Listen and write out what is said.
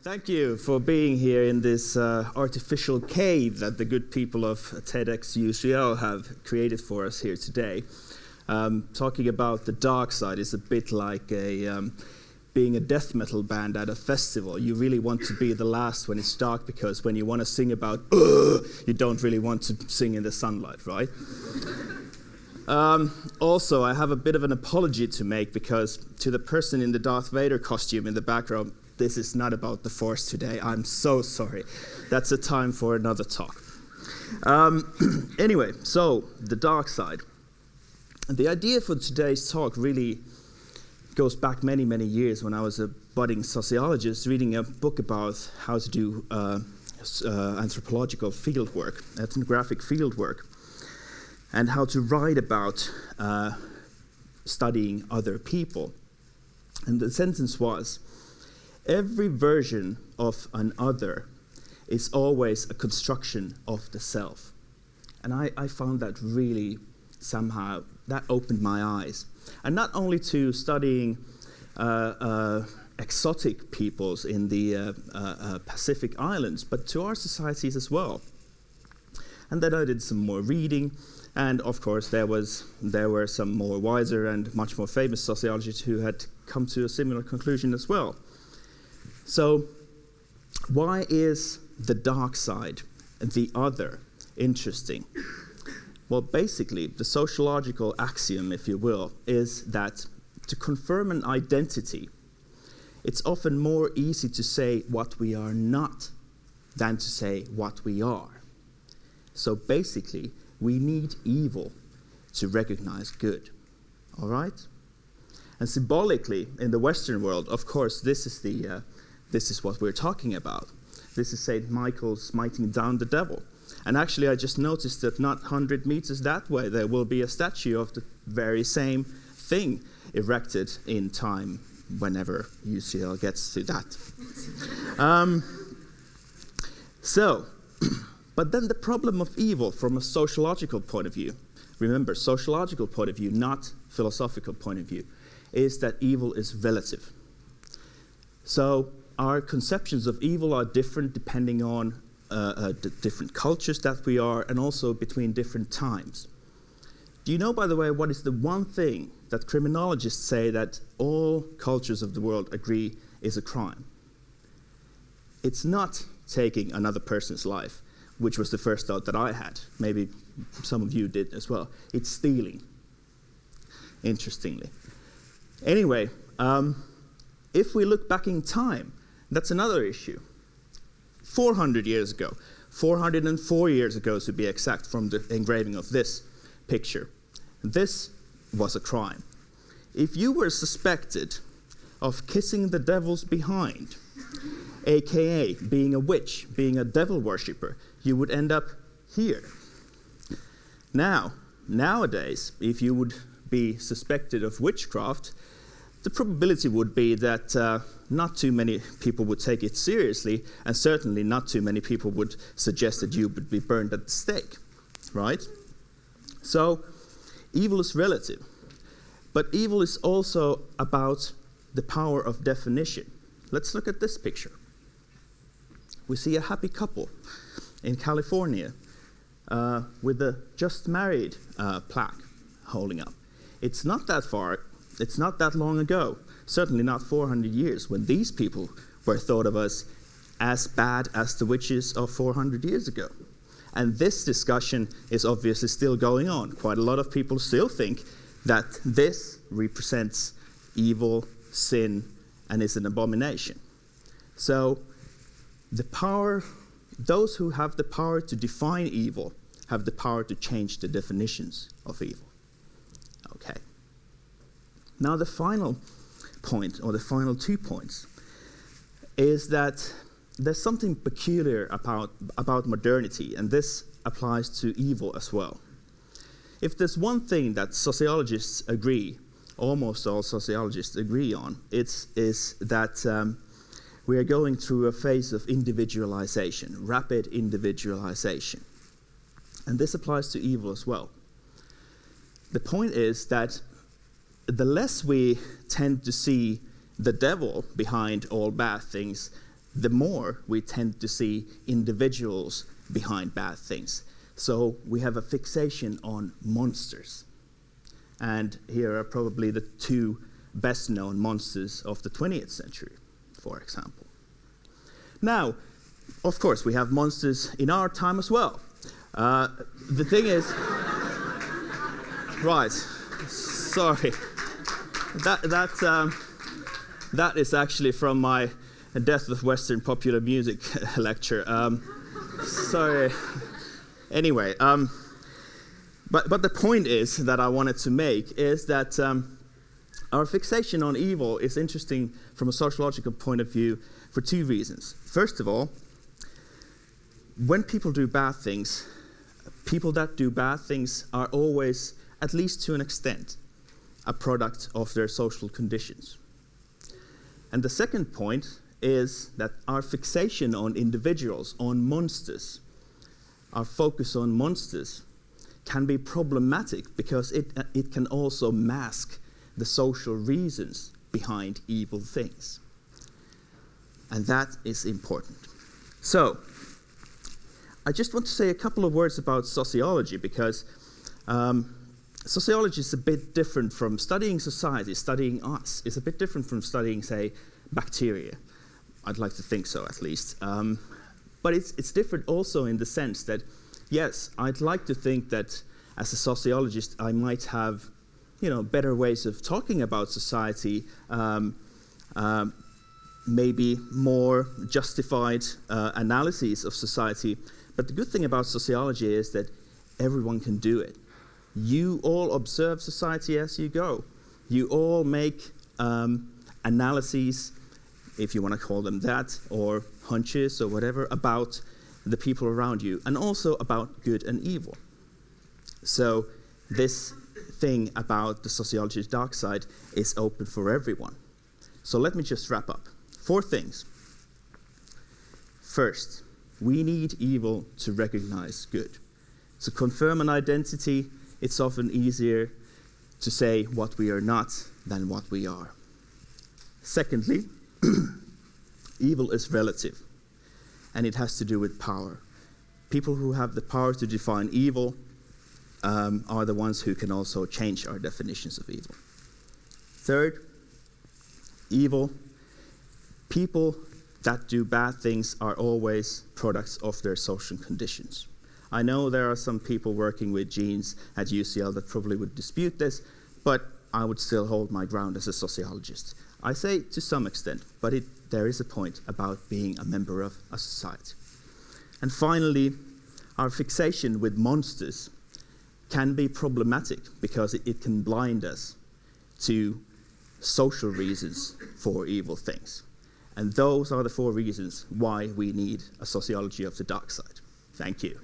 Thank you for being here in this artificial cave that the good people of TEDxUCL have created for us here today. Talking about the dark side is a bit like being a death metal band at a festival. You really want to be the last when it's dark, because when you want to sing about you don't really want to sing in the sunlight, right? Also, I have a bit of an apology to make, because to the person in the Darth Vader costume in the background, this is not about the Force today. I'm so sorry. That's a time for another talk. Anyway, so the dark side. The idea for today's talk really goes back many, many years when I was a budding sociologist reading a book about how to do anthropological fieldwork, ethnographic fieldwork, and how to write about studying other people. And the sentence was, every version of an other is always a construction of the self. And I found that really somehow, that opened my eyes. And not only to studying exotic peoples in the Pacific Islands, but to our societies as well. And then I did some more reading, and of course there were some more wiser and much more famous sociologists who had come to a similar conclusion as well. So, why is the dark side, the other, interesting? Well, basically, the sociological axiom, if you will, is that to confirm an identity, it's often more easy to say what we are not than to say what we are. So basically, we need evil to recognize good. All right? And symbolically, in the Western world, of course, this is what we're talking about. This is St. Michael smiting down the devil. And actually, I just noticed that not 100 meters that way, there will be a statue of the very same thing erected in time whenever UCL gets to that. But then the problem of evil from a sociological point of view, remember, sociological point of view, not philosophical point of view, is that evil is relative. So our conceptions of evil are different depending on different cultures that we are, and also between different times. Do you know, by the way, what is the one thing that criminologists say that all cultures of the world agree is a crime? It's not taking another person's life, which was the first thought that I had. Maybe some of you did as well. It's stealing, interestingly. Anyway, if we look back in time, that's another issue. 400 years ago, 404 years ago to be exact, from the engraving of this picture, this was a crime. If you were suspected of kissing the devil's behind, aka being a witch, being a devil worshipper, you would end up here. Nowadays, if you would be suspected of witchcraft, the probability would be that not too many people would take it seriously, and certainly not too many people would suggest that you would be burned at the stake, right? So, evil is relative. But evil is also about the power of definition. Let's look at this picture. We see a happy couple in California with a just married plaque holding up. It's not that far. It's not that long ago, certainly not 400 years, when these people were thought of as bad as the witches of 400 years ago. And this discussion is obviously still going on. Quite a lot of people still think that this represents evil, sin, and is an abomination. So the power, those who have the power to define evil have the power to change the definitions of evil. Okay. Now the final point, or the final 2 points, is that there's something peculiar about modernity, and this applies to evil as well. If there's one thing that sociologists agree, almost all sociologists agree on, is that we are going through a phase of individualization, rapid individualization. And this applies to evil as well. The point is that the less we tend to see the devil behind all bad things, the more we tend to see individuals behind bad things. So we have a fixation on monsters. And here are probably the two best-known monsters of the 20th century, for example. Now, of course, we have monsters in our time as well. The thing is, right, sorry, that is actually from my Death of Western Popular Music lecture. Sorry. Anyway, but the point is that I wanted to make is that our fixation on evil is interesting from a sociological point of view for two reasons. First of all, when people do bad things, people that do bad things are always, at least to an extent, a product of their social conditions. And the second point is that our fixation on individuals, on monsters, our focus on monsters, can be problematic because it can also mask the social reasons behind evil things. And that is important. So, I just want to say a couple of words about sociology because sociology is a bit different from studying society, studying us. It's a bit different from studying, say, bacteria. I'd like to think so, at least. But it's different also in the sense that, yes, I'd like to think that as a sociologist, I might have, better ways of talking about society, maybe more justified analyses of society. But the good thing about sociology is that everyone can do it. You all observe society as you go. You all make analyses, if you want to call them that, or hunches or whatever, about the people around you, and also about good and evil. So this thing about the sociology's dark side is open for everyone. So let me just wrap up. 4 things. First, we need evil to recognize good. To confirm an identity, it's often easier to say what we are not than what we are. Secondly, evil is relative, and it has to do with power. People who have the power to define evil are the ones who can also change our definitions of evil. Third, people that do bad things are always products of their social conditions. I know there are some people working with genes at UCL that probably would dispute this, but I would still hold my ground as a sociologist. I say to some extent, but there is a point about being a member of a society. And finally, our fixation with monsters can be problematic because it can blind us to social reasons for evil things. And those are the 4 reasons why we need a sociology of the dark side. Thank you.